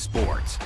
sports.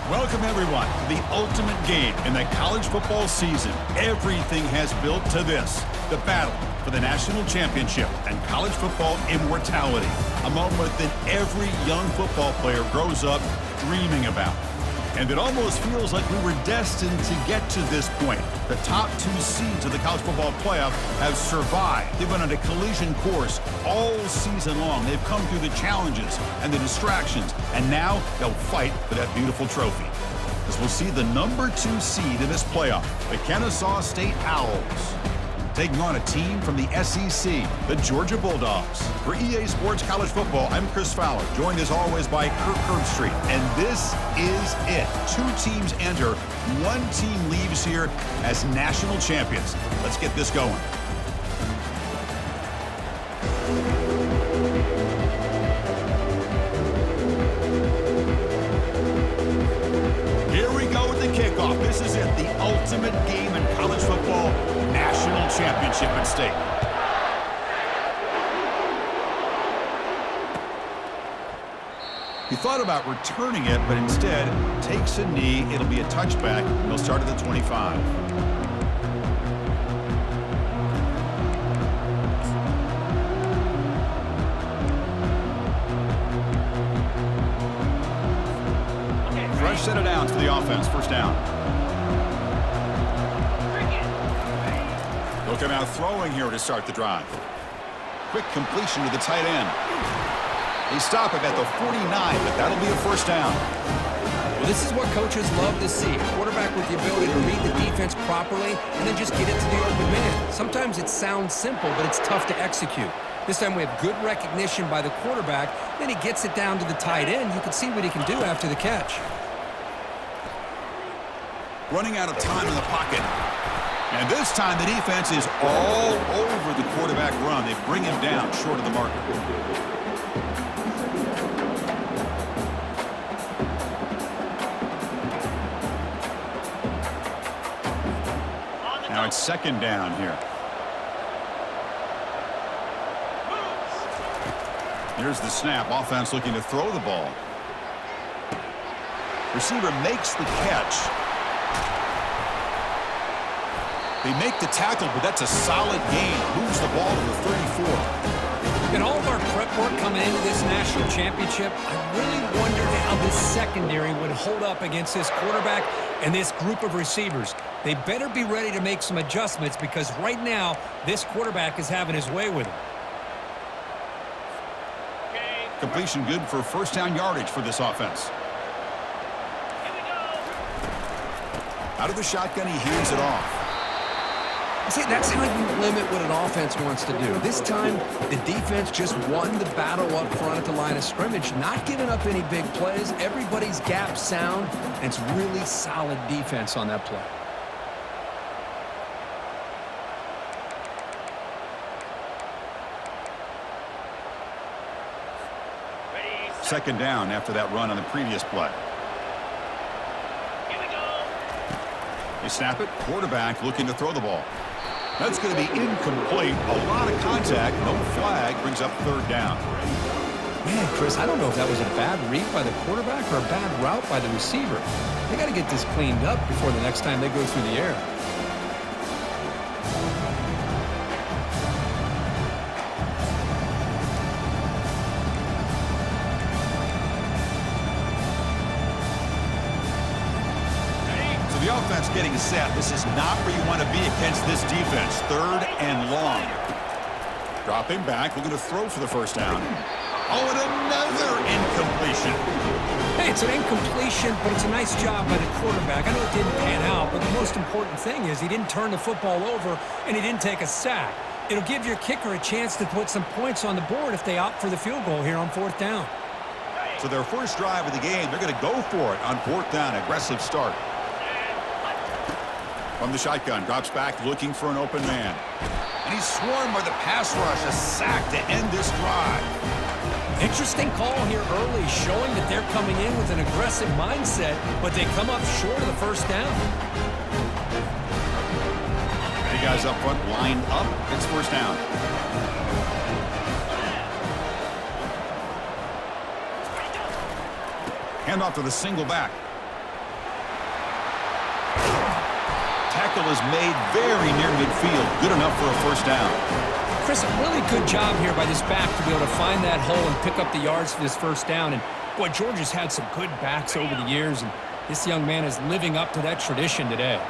Welcome, everyone, to the ultimate game in the college football season. Everything has built to this, the battle for the national championship and college football immortality, a moment that every young football player grows up dreaming about. And it almost feels like we were destined to get to this point. The top two seeds of the college football playoff have survived. They've been on a collision course all season long. They've come through the challenges and the distractions, and now they'll fight for that beautiful trophy. As we'll see the number 2 seed in this playoff, the Kennesaw State Owls, taking on a team from the SEC, the Georgia Bulldogs. For EA Sports College Football, I'm Chris Fowler, joined as always by Kirk Herbstreit. And this is it. 2 teams enter, 1 team leaves here as national champions. Let's get this going. Here we go with the kickoff. This is it, the ultimate game in college football, national championship at stake. He thought about returning it, but instead takes a knee. It'll be a touchback, and he'll start at the 25. First set of downs for the offense. First down. They'll come out throwing here to start the drive. Quick completion to the tight end. They stop him at the 49, but that'll be a first down. Well, this is what coaches love to see. A quarterback with the ability to read the defense properly and then just get it to the open man. Sometimes it sounds simple, but it's tough to execute. This time we have good recognition by the quarterback. Then he gets it down to the tight end. You can see what he can do after the catch. Running out of time in the pocket. And this time the defense is all over the quarterback run. They bring him down short of the marker. Now it's second down here. Here's the snap. Offense looking to throw the ball. Receiver makes the catch. They make the tackle, but that's a solid gain. Moves the ball to the 34. In all of our prep work coming into this national championship, I really wondered how this secondary would hold up against this quarterback and this group of receivers. They better be ready to make some adjustments because right now, this quarterback is having his way with him. Completion good for first down yardage for this offense. Out of the shotgun, he hands it off. See, that's how you limit what an offense wants to do. This time, the defense just won the battle up front at the line of scrimmage, not giving up any big plays. Everybody's gap sound, and it's really solid defense on that play. Second down after that run on the previous play. They snap it. Quarterback looking to throw the ball. That's going to be incomplete. A lot of contact. No flag. Brings up third down. Man, Chris, I don't know if that was a bad read by the quarterback or a bad route by the receiver. They got to get this cleaned up before the next time they go through the air. The offense getting set. This is not where you want to be against this defense. Third and long. Dropping back, looking to throw for the first down. Oh, and another incompletion. Hey, it's an incompletion, but it's a nice job by the quarterback. I know it didn't pan out, but the most important thing is he didn't turn the football over and he didn't take a sack. It'll give your kicker a chance to put some points on the board if they opt for the field goal here on fourth down. So their first drive of the game, they're going to go for it on fourth down. Aggressive start. From the shotgun, drops back looking for an open man. And he's swarmed by the pass rush. A sack to end this drive. Interesting call here early, showing that they're coming in with an aggressive mindset, but they come up short of the first down. The guys up front lined up. It's first down. Handoff to the single back. Tackle is made very near midfield. Good enough for a first down. Chris, a really good job here by this back to be able to find that hole and pick up the yards for this first down. And, boy, Georgia's had some good backs over the years, and this young man is living up to that tradition today.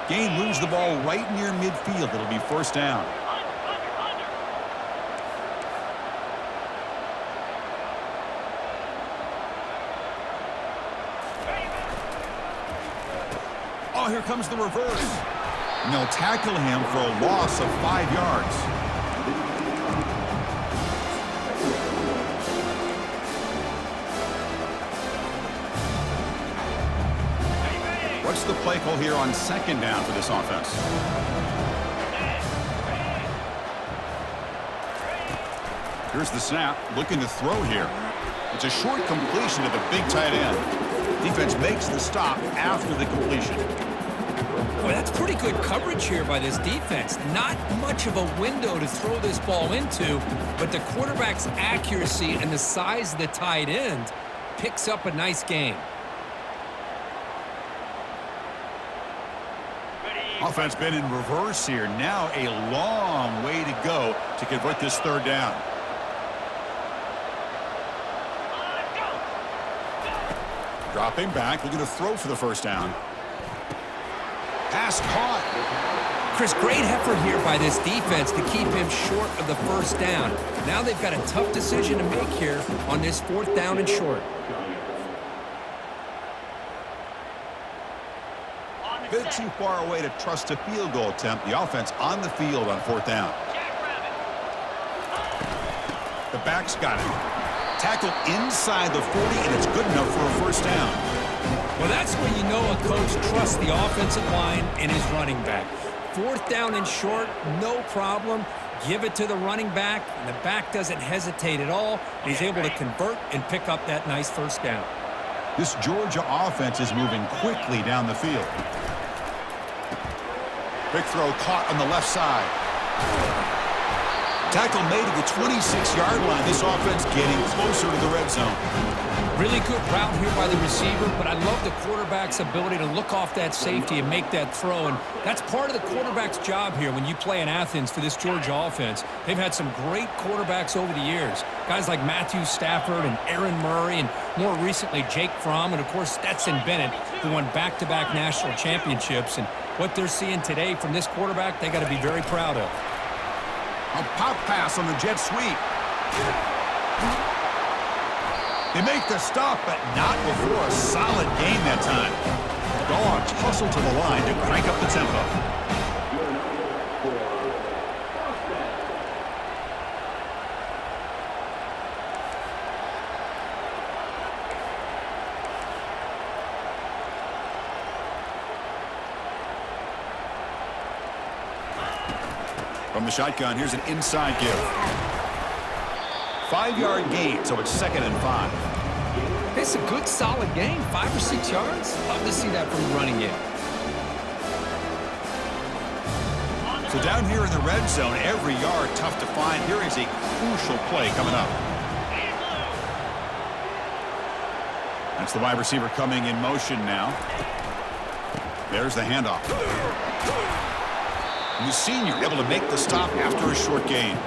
Gain moves the ball right near midfield. It'll be first down. Oh, here comes the reverse. And they'll tackle him for a loss of 5 yards. What's the play call here on second down for this offense? Here's the snap, looking to throw here. It's a short completion to the big tight end. Defense makes the stop after the completion. Boy, that's pretty good coverage here by this defense. Not much of a window to throw this ball into, but the quarterback's accuracy and the size of the tight end picks up a nice game. Offense been in reverse here. Now a long way to go to convert this third down. Dropping back, looking to throw for the first down. Pass caught. Chris, great effort here by this defense to keep him short of the first down. Now they've got a tough decision to make here on this 4th down and short. A bit too far away to trust a field goal attempt. The offense on the field on 4th down. The back's got it. Tackle inside the 40, and it's good enough for a first down. Well, that's where you know a coach trusts the offensive line and his running back. 4th down and short, no problem. Give it to the running back, and the back doesn't hesitate at all. He's able to convert and pick up that nice first down. This Georgia offense is moving quickly down the field. Quick throw caught on the left side. Tackle made at the 26-yard line. This offense getting closer to the red zone. Really good route here by the receiver, but I love the quarterback's ability to look off that safety and make that throw. And that's part of the quarterback's job here when you play in Athens for this Georgia offense. They've had some great quarterbacks over the years. Guys like Matthew Stafford and Aaron Murray, and more recently Jake Fromm, and of course Stetson Bennett, who won back-to-back national championships. And what they're seeing today from this quarterback, they got to be very proud of. A pop pass on the jet sweep. They make the stop, but not before a solid gain that time. Dogs hustle to the line to crank up the tempo. From the shotgun, here's an inside give. 5-yard gain, so it's 2nd and 5. It's a good, solid gain, 5 or 6 yards. Love to see that from the running game. So down here in the red zone, every yard tough to find. Here is a crucial play coming up. That's the wide receiver coming in motion now. There's the handoff. And the senior able to make the stop after a short gain.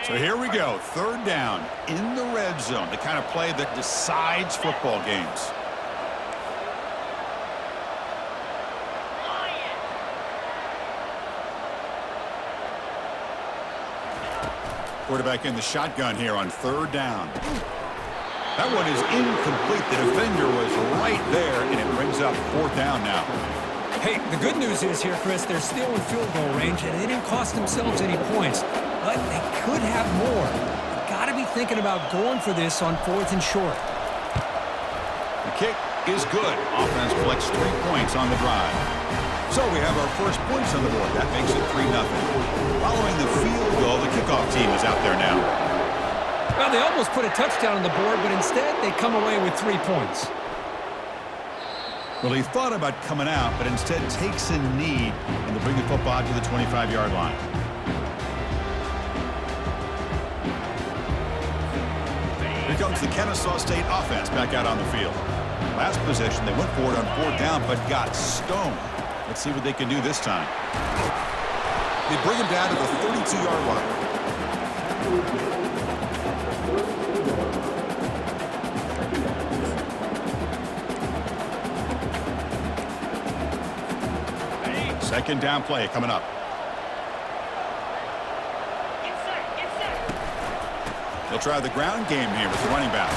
So here we go, 3rd down in the red zone, the kind of play that decides football games. Quarterback in the shotgun here on 3rd down. That one is incomplete. The defender was right there, and it brings up 4th down now. Hey, the good news is here, Chris, they're still in field goal range, and they didn't cost themselves any points. But they could have more. You've got to be thinking about going for this on 4th and short. The kick is good. Offense collects 3 points on the drive. So we have our first points on the board. That makes it 3-0. Following the field goal, the kickoff team is out there now. Well, they almost put a touchdown on the board, but instead they come away with 3 points. Well, he thought about coming out, but instead takes a knee, and they bring the football to the 25-yard line. Here comes the Kennesaw State offense back out on the field. Last possession, they went for it on 4th down, but got stoned. Let's see what they can do this time. They bring him down to the 32-yard line. Second down play coming up. They'll try the ground game here with the running back.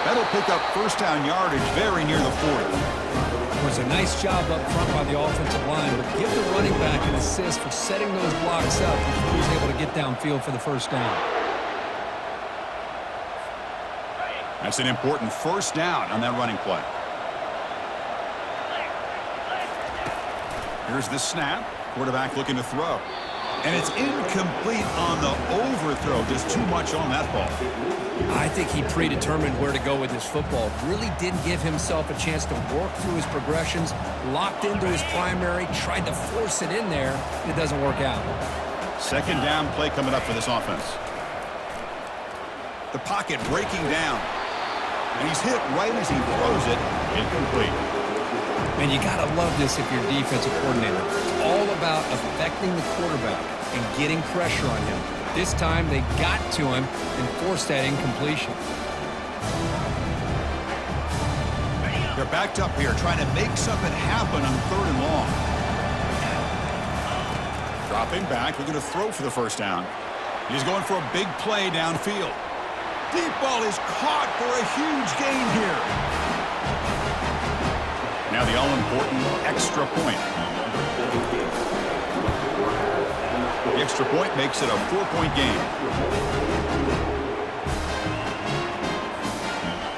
That'll pick up first down yardage very near the 40. It was a nice job up front by the offensive line, but give the running back an assist for setting those blocks up before he was able to get downfield for the first down. That's an important first down on that running play. Here's the snap. Quarterback looking to throw. And it's incomplete on the overthrow. Just too much on that ball. I think he predetermined where to go with his football. Really didn't give himself a chance to work through his progressions. Locked into his primary. Tried to force it in there. It doesn't work out. Second down play coming up for this offense. The pocket breaking down. And he's hit right as he throws it. Incomplete. Man, you got to love this if you're a defensive coordinator. It's all about affecting the quarterback and getting pressure on him. This time, they got to him and forced that incompletion. They're backed up here trying to make something happen on 3rd and long. Dropping back, looking to throw for the first down. He's going for a big play downfield. Deep ball is caught for a huge gain here. Now the all-important extra point. The extra point makes it a 4-point game.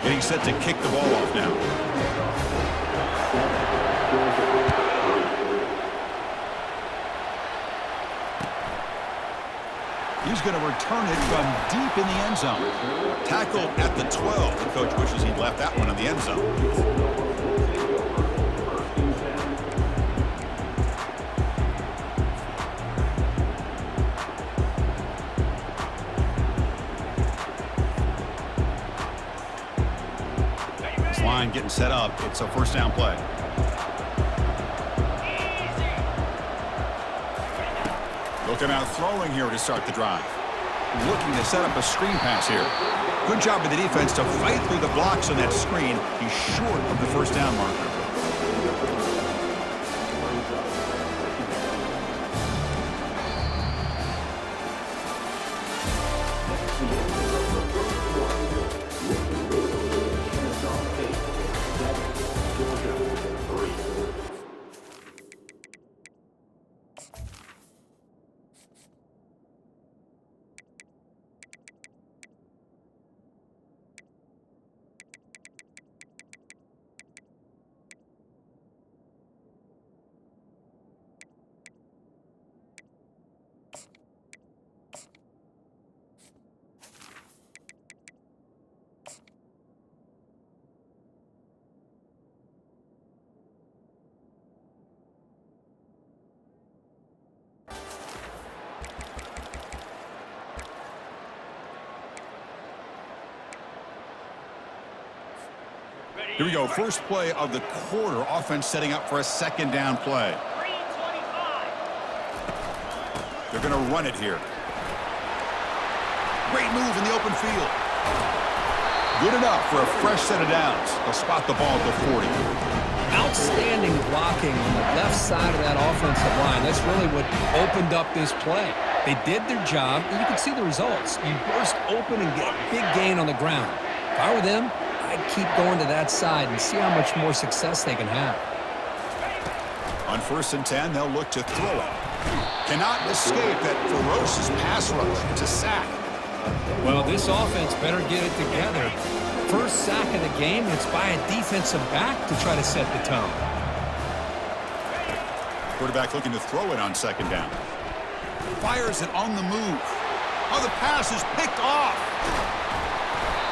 Getting set to kick the ball off now. He's going to return it from deep in the end zone. Tackled at the 12. The coach wishes he'd left that one in the end zone. Line getting set up. It's a first down play. Looking out throwing here to start the drive. Looking to set up a screen pass here. Good job of the defense to fight through the blocks on that screen. He's short of the first down marker. Here we go. First play of the quarter. Offense setting up for a second down play. They're going to run it here. Great move in the open field. Good enough for a fresh set of downs. They'll spot the ball at the 40. Outstanding blocking on the left side of that offensive line. That's really what opened up this play. They did their job, and you can see the results. You burst open and get a big gain on the ground. If I were them, I'd keep going to that side and see how much more success they can have. On 1st and 10, they'll look to throw it. Cannot escape that ferocious pass rush. It's a sack. Well, this offense better get it together. First sack of the game, it's by a defensive back to try to set the tone. Quarterback looking to throw it on 2nd down. Fires it on the move. Oh, the pass is picked off.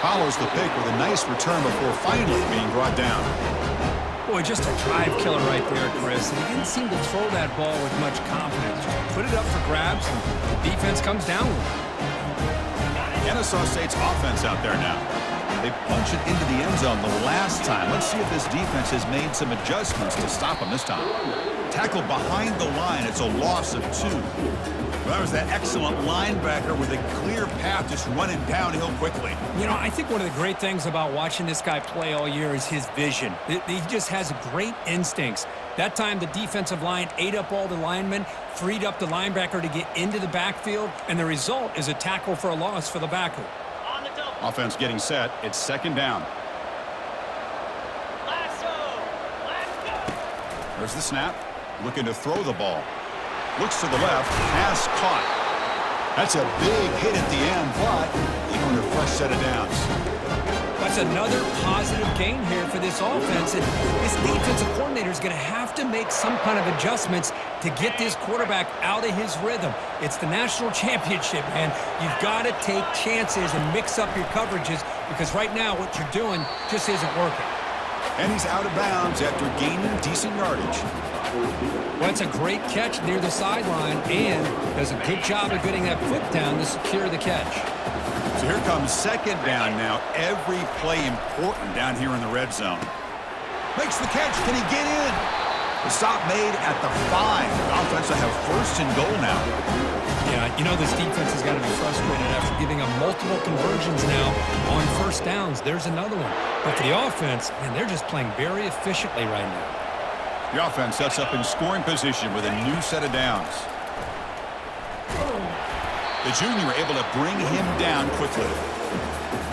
Follows the pick with a nice return before finally being brought down. Boy, just a drive killer right there, Chris. And he didn't seem to throw that ball with much confidence. Just put it up for grabs, and the defense comes down with it. Kennesaw State's offense out there now. They punch it into the end zone the last time. Let's see if this defense has made some adjustments to stop them this time. Tackled behind the line. It's a loss of 2. Well, that was that excellent linebacker with a clear path just running downhill quickly. You know, I think one of the great things about watching this guy play all year is his vision. He just has great instincts. That time, the defensive line ate up all the linemen, freed up the linebacker to get into the backfield, and the result is a tackle for a loss for the backer. Offense getting set. It's 2nd down. There's the snap. Looking to throw the ball. Looks to the left. Pass caught. That's a big hit at the end, but even a fresh set of downs. That's another positive gain here for this offense. And this defensive coordinator is going to have to make some kind of adjustments to get this quarterback out of his rhythm. It's the national championship, man. You've got to take chances and mix up your coverages because right now what you're doing just isn't working. And he's out of bounds after gaining decent yardage. Well, it's a great catch near the sideline and does a good job of getting that foot down to secure the catch. So here comes 2nd down now. Every play important down here in the red zone. Makes the catch. Can he get in? The stop made at the 5. The offense will have first and goal now. Yeah, you know this defense has got to be frustrated after giving up multiple conversions now on first downs. There's another one. But for the offense, man, they're just playing very efficiently right now. The offense sets up in scoring position with a new set of downs. The junior able to bring him down quickly.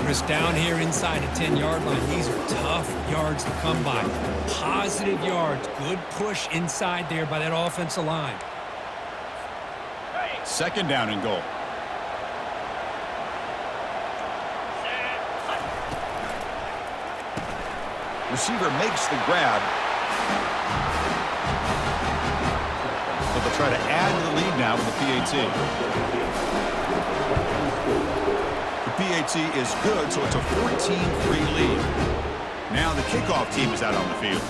Chris, down here inside the 10-yard line, these are tough yards to come by. Positive yards. Good push inside there by that offensive line. Second down and goal. Receiver makes the grab. So they'll try to add to the lead now with the PAT. PAT is good, so it's a 14-3 lead. Now the kickoff team is out on the field.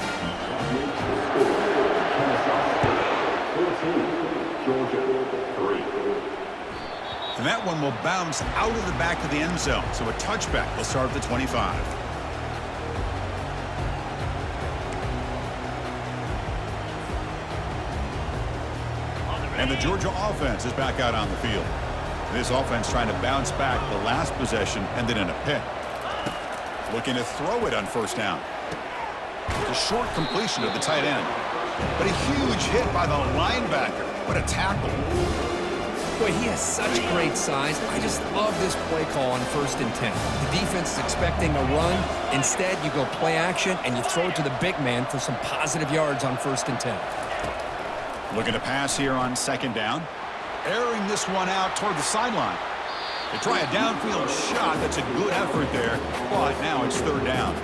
And that one will bounce out of the back of the end zone, so a touchback will start at the 25. And the Georgia offense is back out on the field. This offense trying to bounce back. The last possession ended in a pick. Looking to throw it on first down. The short completion of the tight end. But a huge hit by the linebacker. What a tackle. Boy, he has such great size. I just love this play call on 1st and 10. The defense is expecting a run. Instead, you go play action, and you throw it to the big man for some positive yards on 1st and 10. Looking to pass here on second down. Airing this one out toward the sideline. They try a downfield shot. That's a good effort there, but now it's third down.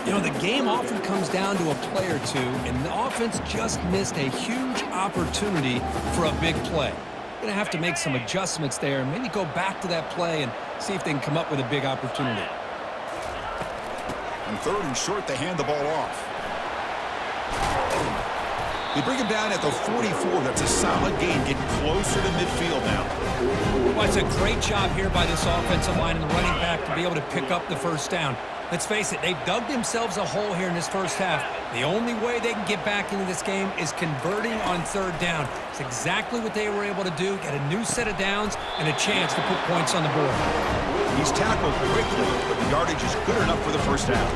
You know, the game often comes down to a play or two, and the offense just missed a huge opportunity for a big play. Going to have to make some adjustments there and maybe go back to that play and see if they can come up with a big opportunity. On third and short, they hand the ball off. They bring him down at the 44. That's a solid gain. Get closer to midfield now. Well, it's a great job here by this offensive line and the running back to be able to pick up the first down. Let's face it, they've dug themselves a hole here in this first half. The only way they can get back into this game is converting on third down. It's exactly what they were able to do, get a new set of downs and a chance to put points on the board. He's tackled quickly, but the yardage is good enough for the first down.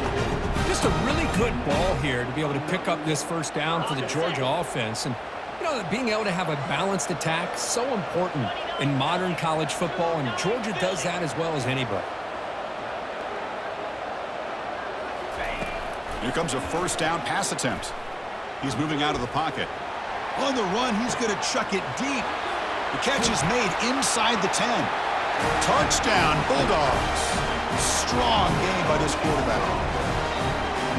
Just a really good ball here to be able to pick up this first down for the Georgia offense. And, you know, being able to have a balanced attack, so important in modern college football, and Georgia does that as well as anybody. Here comes a first down pass attempt. He's moving out of the pocket. On the run, he's going to chuck it deep. The catch is made inside the 10. Touchdown, Bulldogs. Strong game by this quarterback.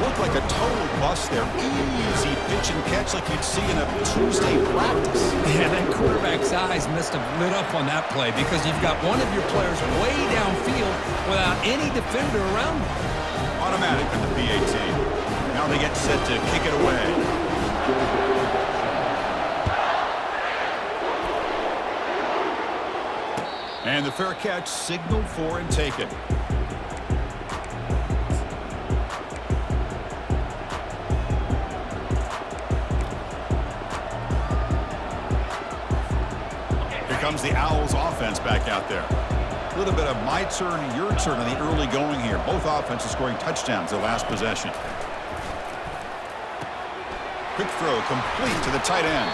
Looked like a total bust there. Easy pitch and catch like you'd see in a Tuesday practice. Yeah, that quarterback's eyes must have lit up on that play because you've got one of your players way downfield without any defender around him. Automatic on the PAT. Now they get set to kick it away. And the fair catch signaled for and taken. Here comes the Owls offense back out there. A little bit of my turn, your turn in the early going here. Both offenses scoring touchdowns their last possession. Quick throw complete to the tight end.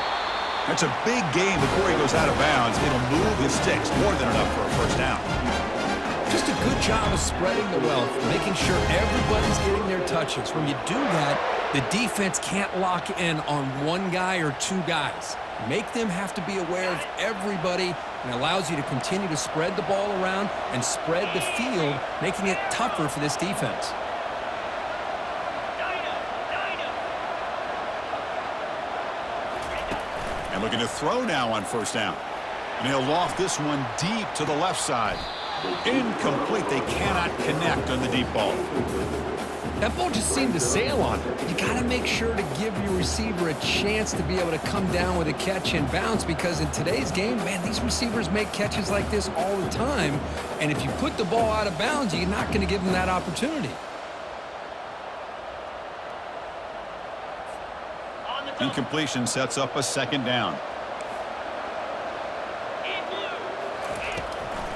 That's a big game before he goes out of bounds. It'll move the sticks more than enough for a first down. Just a good job of spreading the wealth, making sure everybody's getting their touches. When you do that, the defense can't lock in on one guy or two guys. Make them have to be aware of everybody, and allows you to continue to spread the ball around and spread the field, making it tougher for this defense. And looking to throw now on first down. And he'll loft this one deep to the left side. Incomplete. They cannot connect on the deep ball. That ball just seemed to sail on it. You got to make sure to give your receiver a chance to be able to come down with a catch and bounce, because in today's game, man, these receivers make catches like this all the time. And if you put the ball out of bounds, you're not going to give them that opportunity. Incompletion sets up a second down.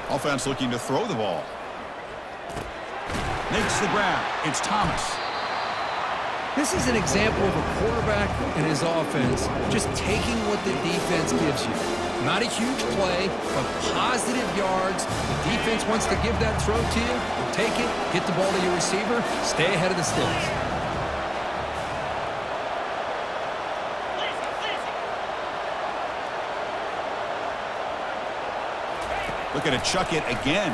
Offense looking to throw the ball. Makes the grab. It's Thomas. This is an example of a quarterback and his offense just taking what the defense gives you. Not a huge play, but positive yards. The defense wants to give that throw to you. You take it, get the ball to your receiver, stay ahead of the sticks. Looking to chuck it again.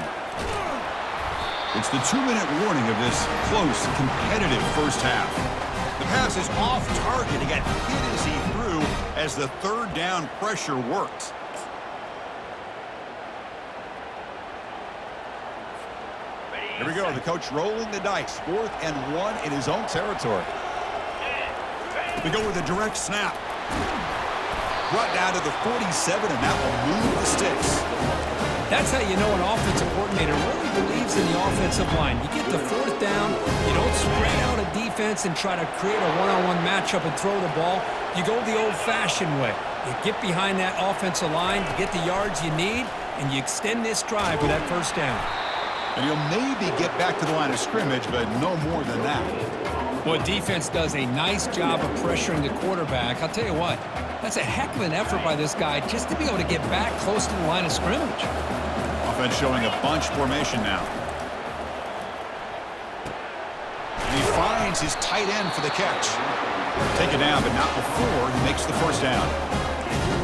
It's the 2-minute warning of this close, competitive first half. The pass is off target. He got hit as he threw as the third down pressure worked. Here we go. The coach rolling the dice. 4th and 1 in his own territory. They go with a direct snap. Brought down to the 47, and that will move the sticks. That's how you know an offensive coordinator really believes in the offensive line. You get the 4th down, you don't spread out a defense and try to create a one-on-one matchup and throw the ball. You go the old-fashioned way. You get behind that offensive line, you get the yards you need, and you extend this drive with that first down. And you'll maybe get back to the line of scrimmage, but no more than that. Boy, defense does a nice job of pressuring the quarterback. I'll tell you what, that's a heck of an effort by this guy just to be able to get back close to the line of scrimmage. Offense showing a bunch formation now. And he finds his tight end for the catch. Take it down, but not before he makes the first down.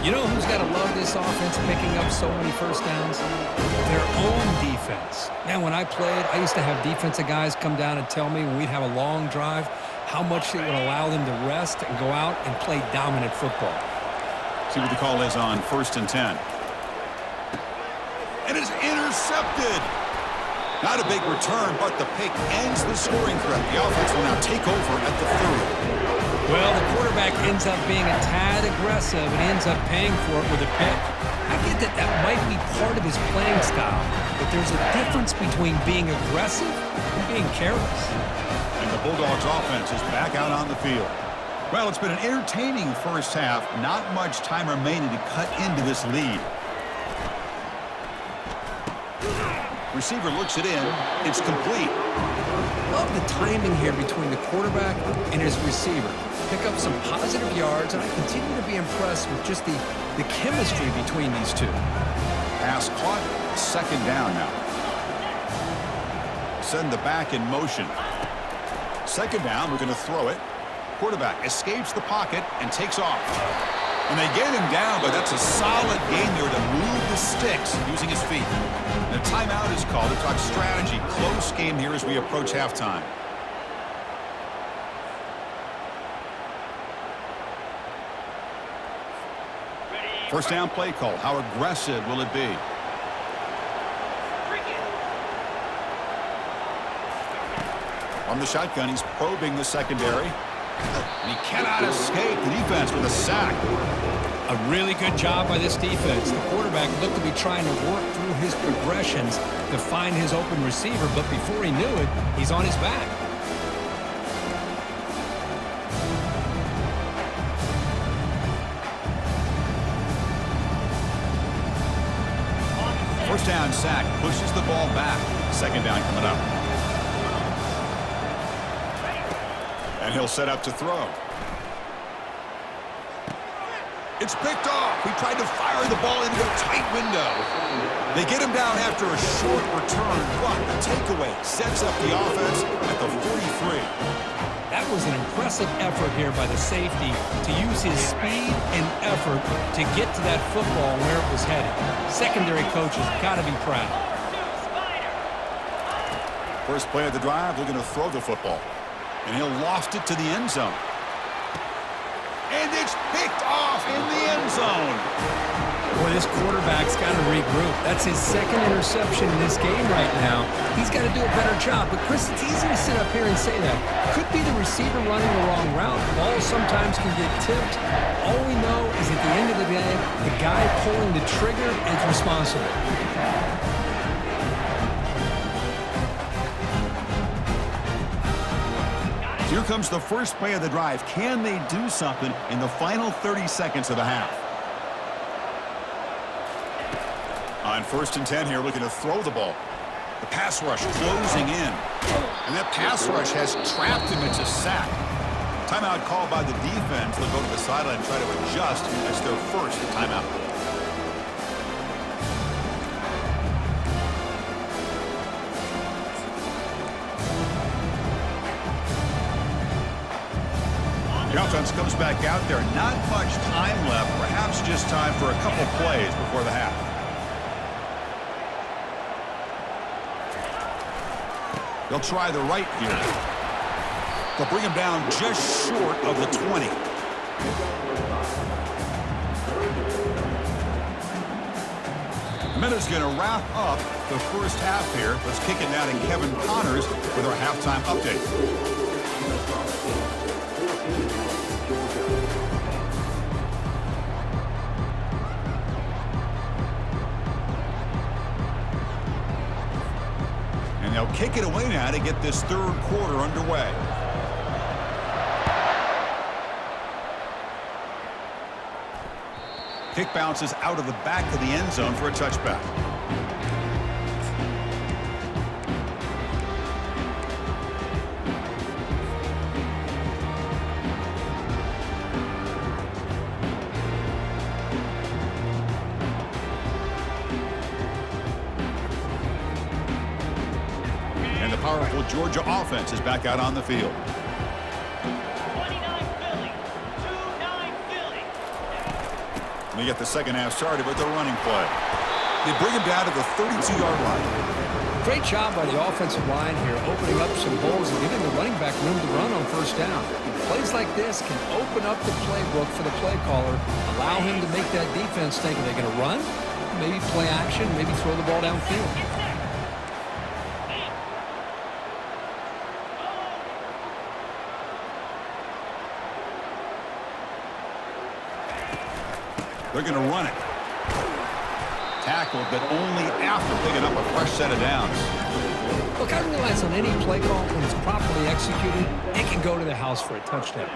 You know who's got to love this offense picking up so many first downs? Their own defense. Man, when I played, I used to have defensive guys come down and tell me when we'd have a long drive how much it would allow them to rest and go out and play dominant football. See what the call is on 1st and 10. And it's intercepted. Not a big return, but the pick ends the scoring threat. The offense will now take over at the 30. Well, the quarterback ends up being a tad aggressive and ends up paying for it with a pick. I get that that might be part of his playing style, but there's a difference between being aggressive and being careless. And the Bulldogs offense is back out on the field. Well, it's been an entertaining first half. Not much time remaining to cut into this lead. Receiver looks it in. It's complete. Love the timing here between the quarterback and his receiver. Pick up some positive yards, and I continue to be impressed with just the chemistry between these two. Pass caught. Second down now. Send the back in motion. Second down, we're going to throw it. Quarterback escapes the pocket and takes off. And they get him down, but that's a solid game there to move the sticks using his feet. And a timeout is called to talk strategy. Close game here as we approach halftime. First down play call. How aggressive will it be? From the shotgun, he's probing the secondary. And he cannot escape the defense with a sack. A really good job by this defense. The quarterback looked to be trying to work through his progressions to find his open receiver, but before he knew it, he's on his back. First down sack, pushes the ball back. Second down coming up. And he'll set up to throw. It's picked off. He tried to fire the ball into a tight window. They get him down after a short return, but the takeaway sets up the offense at the 43. That was an impressive effort here by the safety to use his speed and effort to get to that football where it was headed. Secondary coaches got to be proud. First play of the drive, looking to throw the football. And he'll loft it to the end zone. And it's picked off in the end zone. Boy, this quarterback's got to regroup. That's his second interception in this game right now. He's got to do a better job. But, Chris, it's easy to sit up here and say that. Could be the receiver running the wrong route. Balls sometimes can get tipped. All we know is at the end of the day, the guy pulling the trigger is responsible. Here comes the first play of the drive. Can they do something in the final 30 seconds of the half? On 1st and 10 here, looking to throw the ball. The pass rush closing in. And that pass rush has trapped him into sack. Timeout called by the defense. They'll go to the sideline and try to adjust. That's their first timeout. The offense comes back out there. Not much time left. Perhaps just time for a couple plays before the half. They'll try the right here. They'll bring him down just short of the 20. The minute's going to wrap up the first half here. Let's kick it now to Kevin Connors with our halftime update. They'll kick it away now to get this third quarter underway. Kick bounces out of the back of the end zone for a touchback. Powerful Georgia offense is back out on the field. 29 Philly, 2-9 Philly. We get the second half started with the running play. They bring him down to the 32-yard line. Great job by the offensive line here, opening up some holes and giving the running back room to run on first down. Plays like this can open up the playbook for the play caller, allow him to make that defense think, are they going to run? Maybe play action, maybe throw the ball downfield. They're going to run it. Tackled, but only after picking up a fresh set of downs. Look, I realize on any play call, when it's properly executed, it can go to the house for a touchdown.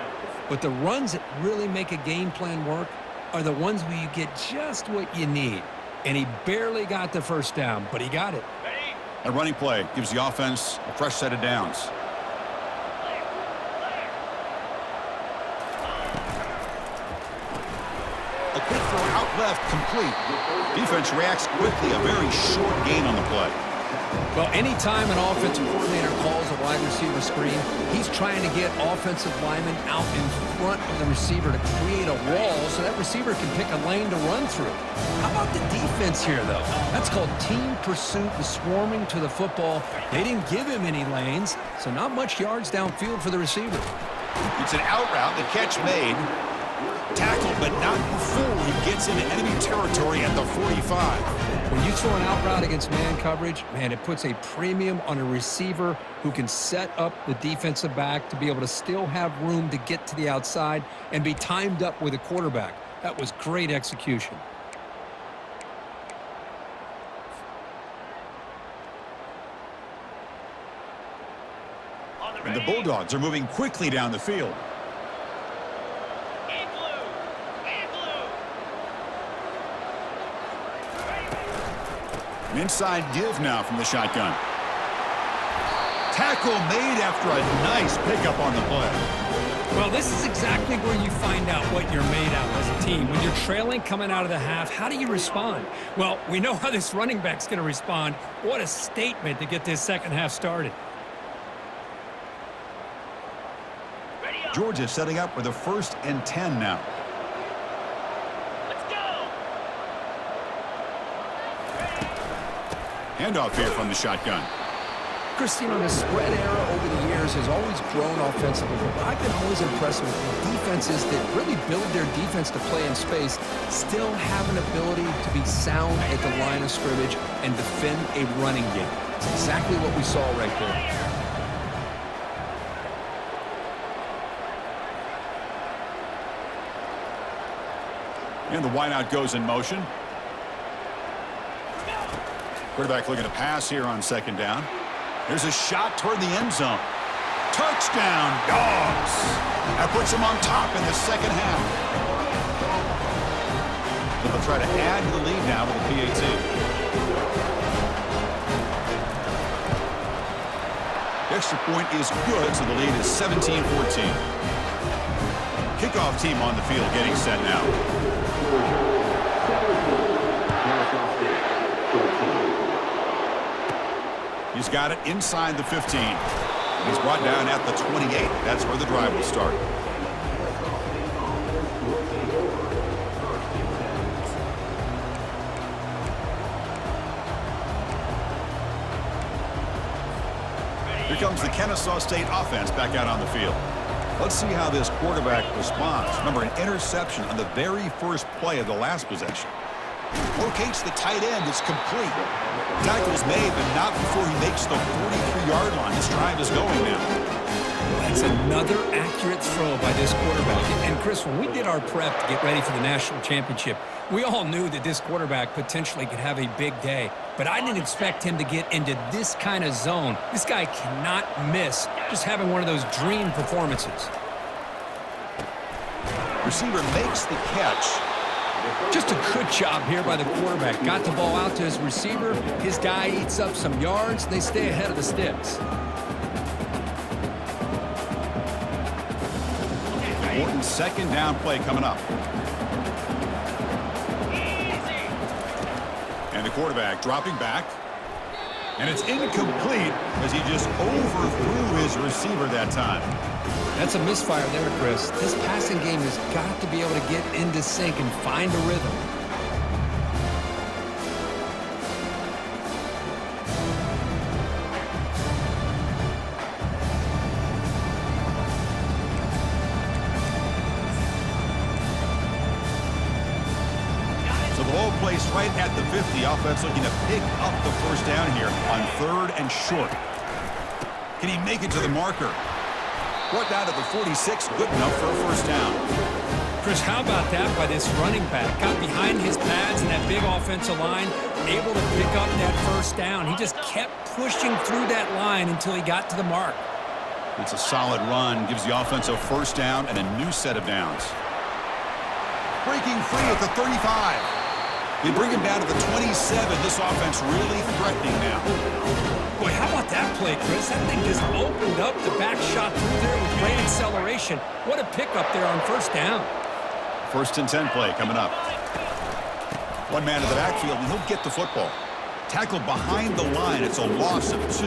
But the runs that really make a game plan work are the ones where you get just what you need. And he barely got the first down, but he got it. A running play gives the offense a fresh set of downs. A quick throw out left, complete. Defense reacts quickly, a very short gain on the play. Well, anytime an offensive coordinator calls a wide receiver screen, he's trying to get offensive linemen out in front of the receiver to create a wall so that receiver can pick a lane to run through. How about the defense here, though? That's called team pursuit and swarming to the football. They didn't give him any lanes, so not much yards downfield for the receiver. It's an out route, the catch made. Tackled, but not before he gets into enemy territory at the 45. When you throw an out route against man coverage, man, it puts a premium on a receiver who can set up the defensive back to be able to still have room to get to the outside and be timed up with a quarterback. That was great execution. And the Bulldogs are moving quickly down the field. An inside give now from the shotgun. Tackle made after a nice pickup on the play. Well, this is exactly where you find out what you're made out as a team. When you're trailing coming out of the half, how do you respond? Well, we know how this running back's going to respond. What a statement to get this second half started. Georgia setting up for the 1st and 10 now. Handoff here from the shotgun. Christine, on the spread era over the years has always grown offensively, but I've been always impressed with the defenses that really build their defense to play in space, still have an ability to be sound at the line of scrimmage and defend a running game. It's exactly what we saw right there. And the wideout goes in motion. Quarterback looking to pass here on 2nd down. There's a shot toward the end zone. Touchdown, Dogs. That puts them on top in the second half. So they'll try to add to the lead now with a PAT. The extra point is good, so the lead is 17-14. Kickoff team on the field getting set now. He's got it inside the 15. He's brought down at the 28. That's where the drive will start. Here comes the Kennesaw State offense back out on the field. Let's see how this quarterback responds. Remember, an interception on the very first play of the last possession. Locates the tight end. It's complete. Tackle's made, but not before he makes the 43-yard line. This drive is going now. That's another accurate throw by this quarterback. And, Chris, when we did our prep to get ready for the national championship, we all knew that this quarterback potentially could have a big day. But I didn't expect him to get into this kind of zone. This guy cannot miss just having one of those dream performances. Receiver makes the catch. Just a good job here by the quarterback. Got the ball out to his receiver. His guy eats up some yards. They stay ahead of the sticks. Important second down play coming up. And the quarterback dropping back. And it's incomplete as he just overthrew his receiver that time. That's a misfire there, Chris. This passing game has got to be able to get into sync and find a rhythm. So the ball placed right at the 50. Offense looking to pick up the first down here on 3rd and short. Can he make it to the marker? Brought down to the 46, good enough for a first down. Chris, how about that by this running back? Got behind his pads and that big offensive line, able to pick up that first down. He just kept pushing through that line until he got to the mark. It's a solid run, gives the offense a first down and a new set of downs. Breaking free at the 35. They bring him down to the 27. This offense really threatening now. Boy, how about that play, Chris? That thing just opened up the back shot through there with great acceleration. What a pickup there on first down. 1st and 10 play coming up. One man in the backfield, and he'll get the football. Tackled behind the line. It's a loss of 2.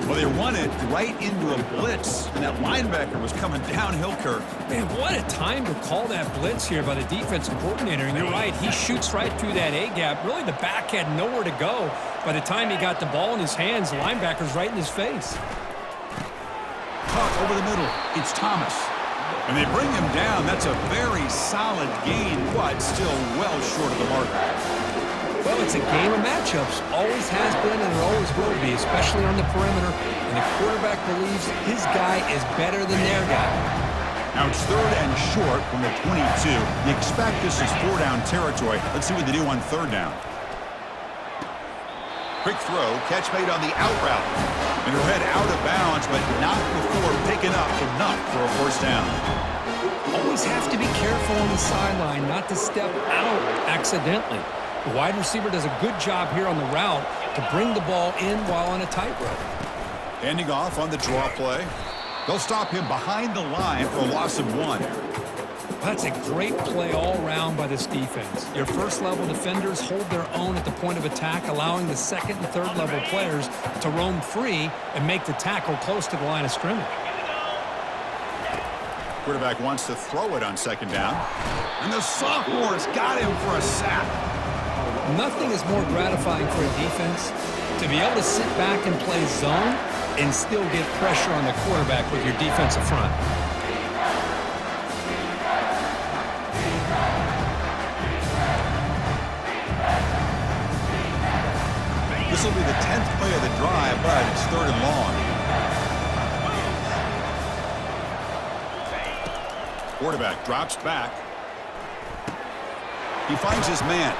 Well, they run it right into a blitz, and that linebacker was coming downhill, Kirk. Man, what a time to call that blitz here by the defensive coordinator. And you're right, he shoots right through that A-gap. Really, the back had nowhere to go. By the time he got the ball in his hands, the linebacker's right in his face. Caught over the middle. It's Thomas. And they bring him down. That's a very solid gain, but still well short of the marker. Well, it's a game of matchups. Always has been and it always will be, especially on the perimeter. And the quarterback believes his guy is better than their guy. Now it's 3rd and short from the 22. You expect this is 4-down territory. Let's see what they do on 3rd down. Quick throw, catch made on the out route. And he'll head out of bounds, but not before picking up enough for a first down. Always have to be careful on the sideline not to step out accidentally. The wide receiver does a good job here on the route to bring the ball in while on a tightrope. Handing off on the draw play. They'll stop him behind the line for a loss of 1. That's a great play all around by this defense. Your first-level defenders hold their own at the point of attack, allowing the second and third-level players to roam free and make the tackle close to the line of scrimmage. Quarterback wants to throw it on 2nd down. And the sophomore's got him for a sack. Nothing is more gratifying for a defense to be able to sit back and play zone and still get pressure on the quarterback with your defensive front. This will be the 10th play of the drive, but it's 3rd and long. Quarterback drops back. He finds his man.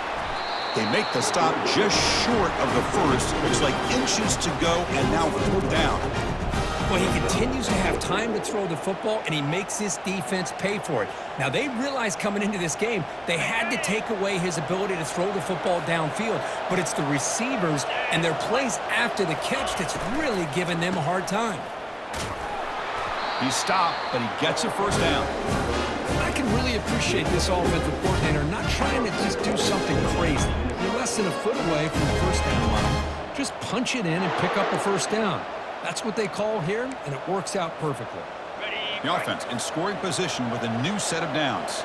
They make the stop just short of the first. Looks like inches to go, and now 4th down. Well, he continues to have time to throw the football, and he makes this defense pay for it. Now, they realized coming into this game they had to take away his ability to throw the football downfield, but it's the receivers and their plays after the catch that's really giving them a hard time. He's stopped, but he gets a first down. I can really appreciate this offensive coordinator not trying to just do something crazy. You're less than a foot away from the first down line. Just punch it in and pick up a first down. That's what they call here, and it works out perfectly. The offense in scoring position with a new set of downs.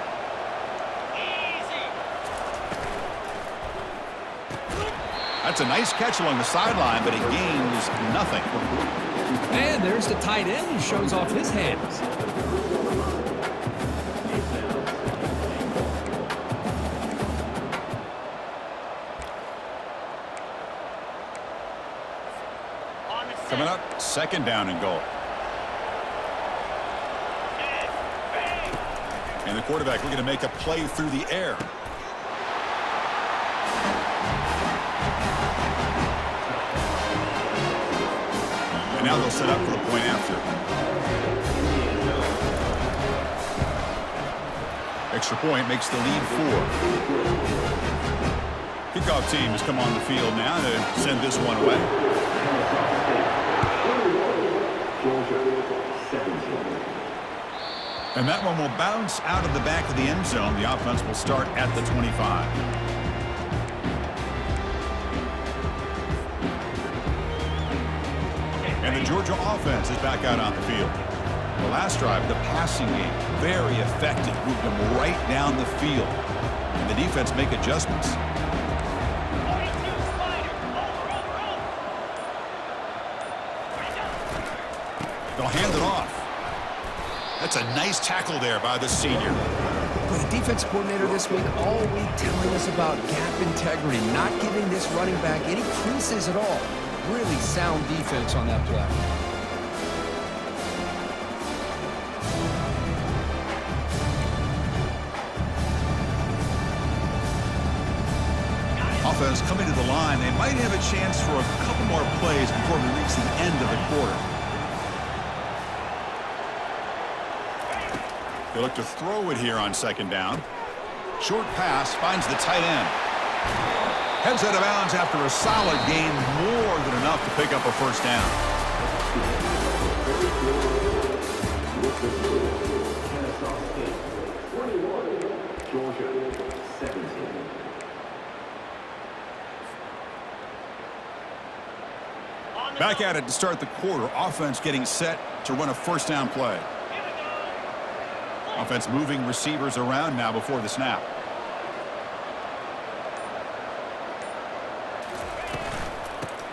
That's a nice catch along the sideline, but he gains nothing. And there's the tight end who shows off his hands. Coming up, second down and goal. And the quarterback looking to make a play through the air. And now they'll set up for the point after. Extra point makes the lead 4. Kickoff team has come on the field now to send this one away. And that one will bounce out of the back of the end zone. The offense will start at the 25. And the Georgia offense is back out on the field. The last drive, the passing game, very effective. Moved them right down the field. And the defense make adjustments. They'll hand it off. That's a nice tackle there by the senior. But the defense coordinator this week all week telling us about gap integrity, not giving this running back any creases at all. Really sound defense on that play. Offense coming to the line. They might have a chance for a couple more plays before we reach the end of the quarter. They look to throw it here on second down. Short pass finds the tight end. Heads out of bounds after a solid gain, more than enough to pick up a first down. Back at it to start the quarter. Offense getting set to run a first down play. Offense moving receivers around now before the snap.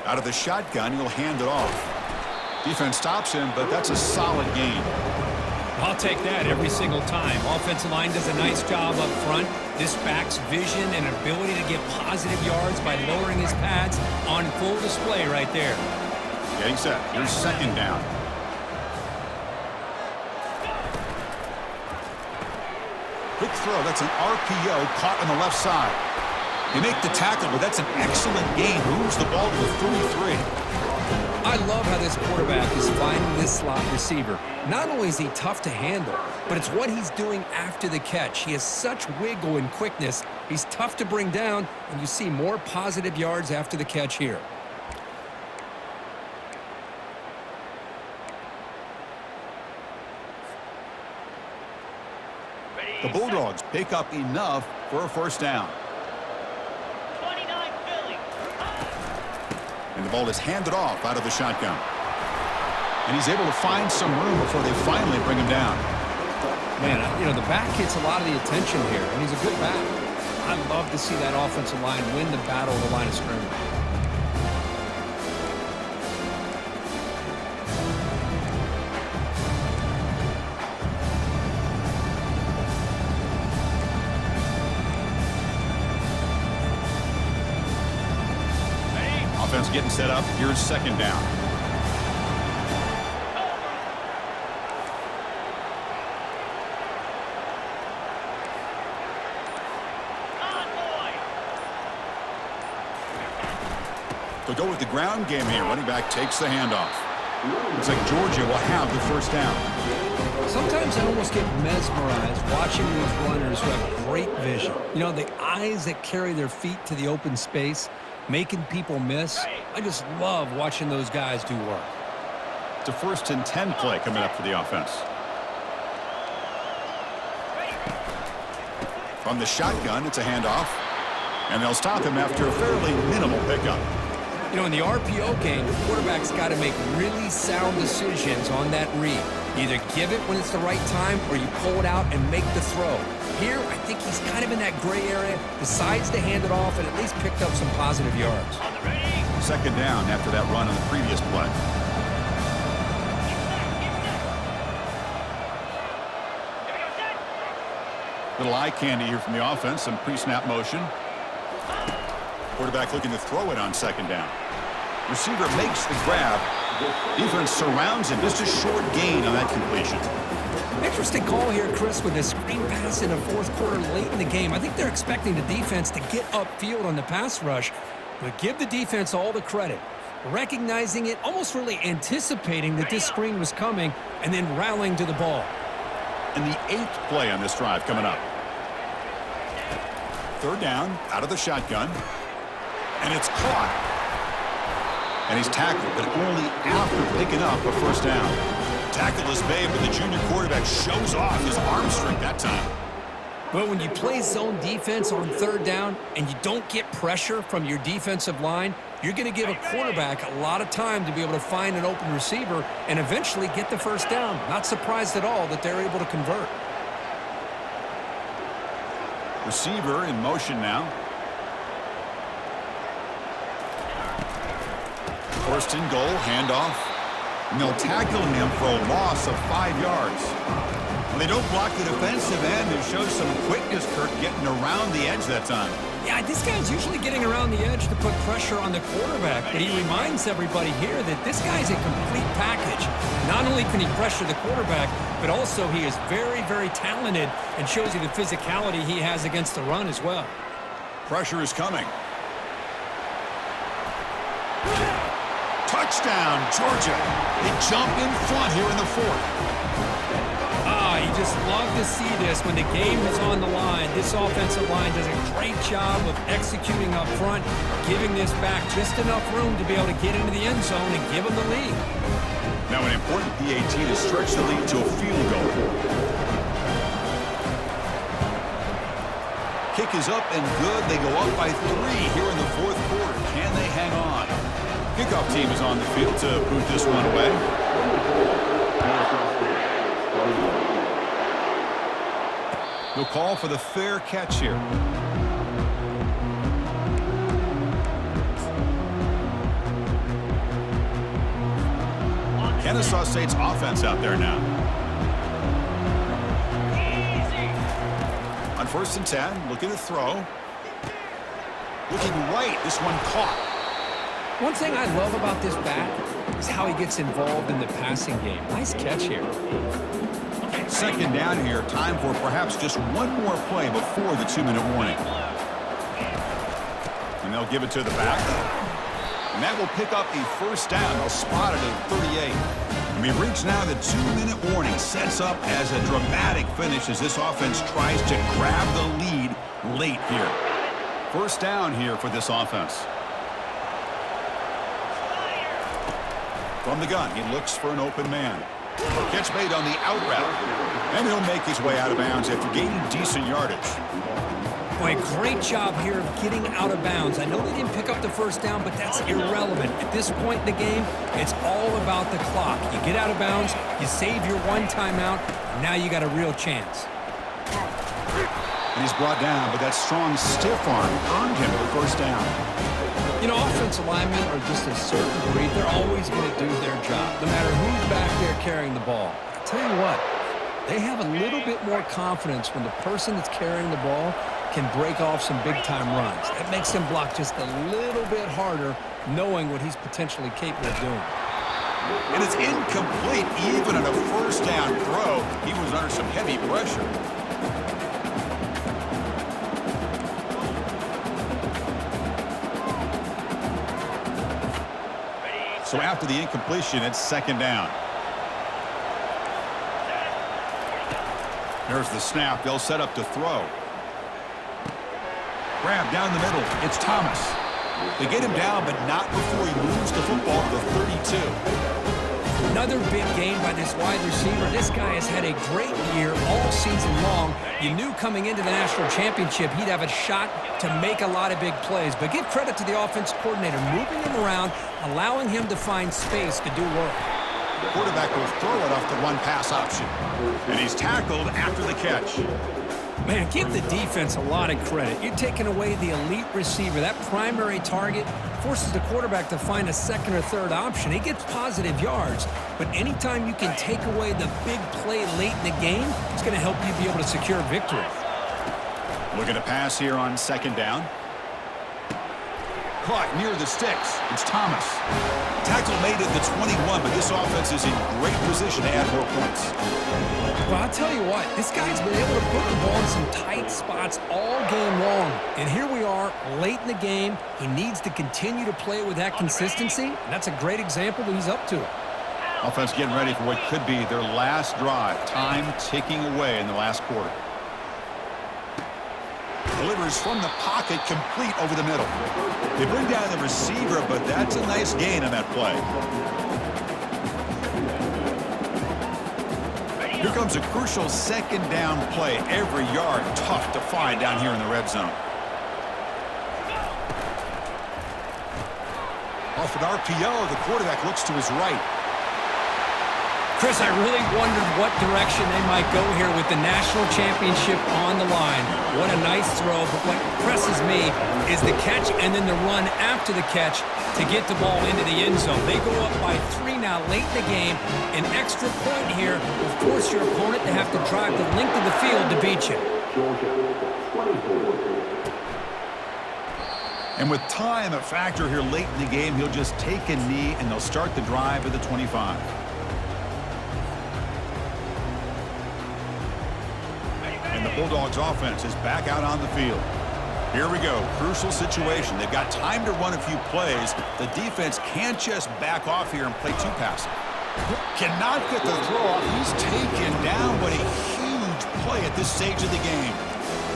Out of the shotgun, he'll hand it off. Defense stops him, but that's a solid gain. I'll take that every single time. Offensive line does a nice job up front. This back's vision and ability to get positive yards by lowering his pads on full display right there. Getting set. Here's second down. Quick throw. That's an RPO caught on the left side. They make the tackle, but that's an excellent gain. Moves the ball to the 33. I love how this quarterback is finding this slot receiver. Not only is he tough to handle, but it's what he's doing after the catch. He has such wiggle and quickness. He's tough to bring down, and you see more positive yards after the catch here. The Bulldogs pick up enough for a first down. 29 Philly. And the ball is handed off out of the shotgun. And he's able to find some room before they finally bring him down. Man, you know, the back gets a lot of the attention here, and he's a good back. I love to see that offensive line win the battle of the line of scrimmage. Offense getting set up. Here's second down. They'll go with the ground game here. Running back takes the handoff. Looks like Georgia will have the first down. Sometimes I almost get mesmerized watching these runners who have great vision. You know, the eyes that carry their feet to the open space, making people miss. I just love watching those guys do work. It's a 1st and 10 play coming up for the offense. From the shotgun, it's a handoff. And they'll stop him after a fairly minimal pickup. You know, in the RPO game, the quarterback's got to make really sound decisions on that read. Either give it when it's the right time or you pull it out and make the throw. Here, I think he's kind of in that gray area, decides to hand it off and at least picked up some positive yards. 2nd down after that run on the previous play. Little eye candy here from the offense, some pre-snap motion. Quarterback looking to throw it on 2nd down. Receiver makes the grab. Defense surrounds him. Just a short gain on that completion. Interesting call here, Chris, with this screen pass in the 4th quarter late in the game. I think they're expecting the defense to get upfield on the pass rush, but give the defense all the credit. Recognizing it, almost really anticipating that this screen was coming, and then rallying to the ball. And the 8th play on this drive coming up. 3rd down, out of the shotgun. And it's caught. And he's tackled, but only after picking up a 1st down. Tackle is made, but the junior quarterback shows off his arm strength that time. Well, when you play zone defense on 3rd down and you don't get pressure from your defensive line, you're going to give a quarterback a lot of time to be able to find an open receiver and eventually get the 1st down. Not surprised at all that they're able to convert. Receiver in motion now. 1st and goal, handoff. And they'll tackle him for a loss of 5 yards. Well, they don't block the defensive end and show some quickness, Kirk, getting around the edge that time. Yeah, this guy's usually getting around the edge to put pressure on the quarterback, but he reminds everybody here that this guy's a complete package. Not only can he pressure the quarterback, but also he is very, very talented and shows you the physicality he has against the run as well. Pressure is coming. Touchdown, Georgia. They jump in front here in the 4th. You just love to see this when the game is on the line. This offensive line does a great job of executing up front, giving this back just enough room to be able to get into the end zone and give them the lead. Now an important PAT to stretch the lead to a field goal. Kick is up and good. They go up by 3 here in the 4th quarter. Can they hang on? Kickoff team is on the field to boot this one away. They'll call for the fair catch here. Kennesaw State's offense out there now. On 1st and 10, looking to throw. Looking right, this one caught. One thing I love about this back is how he gets involved in the passing game. Nice catch here. 2nd down here. Time for perhaps just one more play before the 2-minute warning. And they'll give it to the back. And that will pick up a 1st down. They'll spot it at 38. And we've reached now the 2-minute warning. Sets up as a dramatic finish as this offense tries to grab the lead late here. 1st down here for this offense. From the gun, he looks for an open man. Catch made on the out route. And he'll make his way out of bounds after gaining decent yardage. Boy, great job here of getting out of bounds. I know they didn't pick up the 1st down, but that's irrelevant. At this point in the game, it's all about the clock. You get out of bounds, you save your one timeout, and now you got a real chance. And he's brought down, but that strong stiff arm earned him the 1st down. You know, offensive linemen are just a certain breed. They're always going to do their job, no matter who's back there carrying the ball. I'll tell you what, they have a little bit more confidence when the person that's carrying the ball can break off some big-time runs. That makes them block just a little bit harder, knowing what he's potentially capable of doing. And it's incomplete. Even on a 1st down throw, he was under some heavy pressure. So after the incompletion, it's second down. There's the snap. They'll set up to throw. Grab down the middle. It's Thomas. They get him down, but not before he moves the football to the 32. Another big gain by this wide receiver. This guy has had a great year all season long. You knew coming into the national championship he'd have a shot to make a lot of big plays. But give credit to the offense coordinator, moving him around, allowing him to find space to do work. The quarterback will throw it off the one-pass option. And he's tackled after the catch. Man, give the defense a lot of credit. You're taking away the elite receiver. That primary target forces the quarterback to find a second or third option. He gets positive yards. But anytime you can take away the big play late in the game, it's going to help you be able to secure victory. Looking to pass here on second down. Caught near the sticks. It's Thomas. Tackle made at the 21, but this offense is in great position to add more points. Well, I'll tell you what, this guy's been able to put the ball in some tight spots all game long. And here we are, late in the game. He needs to continue to play with that consistency, and that's a great example that he's up to it. Offense getting ready for what could be their last drive. Time ticking away in the last quarter. Delivers from the pocket, complete over the middle. They bring down the receiver, but that's a nice gain on that play. Here comes a crucial second down play. Every yard tough to find down here in the red zone. Off an RPO, the quarterback looks to his right. Chris, I really wondered what direction they might go here with the national championship on the line. What a nice throw, but what impresses me is the catch and then the run after the catch to get the ball into the end zone. They go up by 3 now late in the game. An extra point here will force your opponent to have to drive the length of the field to beat you. And with time a factor here late in the game, he'll just take a knee and they'll start the drive at the 25. And the Bulldogs offense is back out on the field. Here we go. Crucial situation. They've got time to run a few plays. The defense can't just back off here and play too passive. Cannot get the throw off. He's taken down. What a huge play at this stage of the game.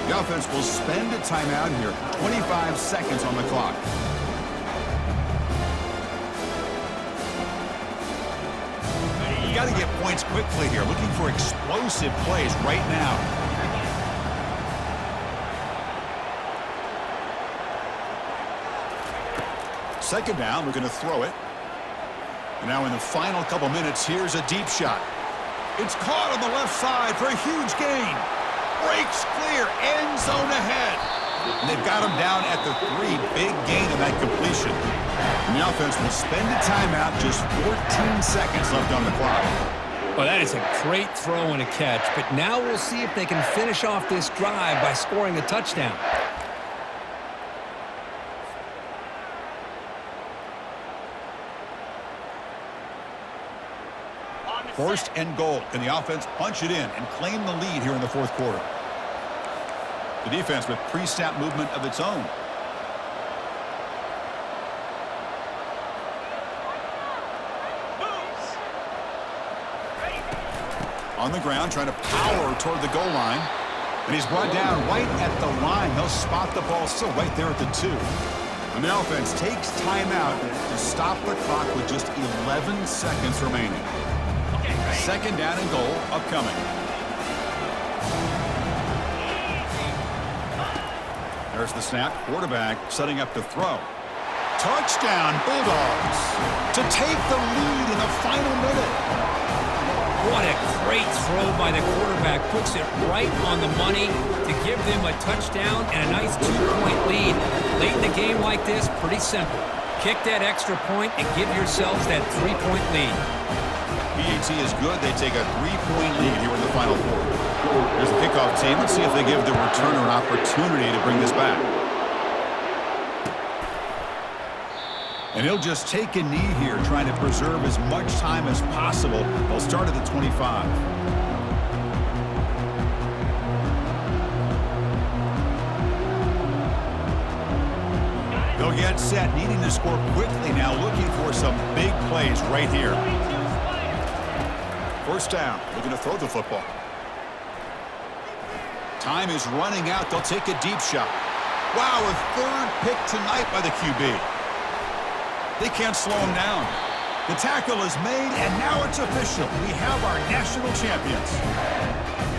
The offense will spend a timeout here. 25 seconds on the clock. You've got to get points quickly here. Looking for explosive plays right now. Second down, we're going to throw it. And now in the final couple minutes, here's a deep shot. It's caught on the left side for a huge gain. Breaks clear, end zone ahead. And they've got him down at the 3. Big gain in that completion. And the offense will spend a timeout, just 14 seconds left on the clock. Well, that is a great throw and a catch, but now we'll see if they can finish off this drive by scoring a touchdown. First and goal. Can the offense punch it in and claim the lead here in the fourth quarter? The defense with pre-snap movement of its own. On the ground, trying to power toward the goal line. And he's brought down right at the line. They'll spot the ball still right there at the 2. And the offense takes timeout to stop the clock with just 11 seconds remaining. Second down and goal upcoming. There's the snap. Quarterback setting up to throw. Touchdown, Bulldogs, to take the lead in the final minute. What a great throw by the quarterback. Puts it right on the money to give them a touchdown and a nice 2-point lead. Late in the game like this, pretty simple. Kick that extra point and give yourselves that 3-point lead. BAT is good. They take a 3-point lead here in the final quarter. Here's the kickoff team. Let's see if they give the returner an opportunity to bring this back. And he'll just take a knee here, trying to preserve as much time as possible. They'll start at the 25. They'll get set, needing to score quickly now, looking for some big plays right here. 22 Spiders. First down, looking to throw the football. Time is running out. They'll take a deep shot. Wow, a third pick tonight by the QB. They can't slow him down. The tackle is made, and now it's official. We have our national champions.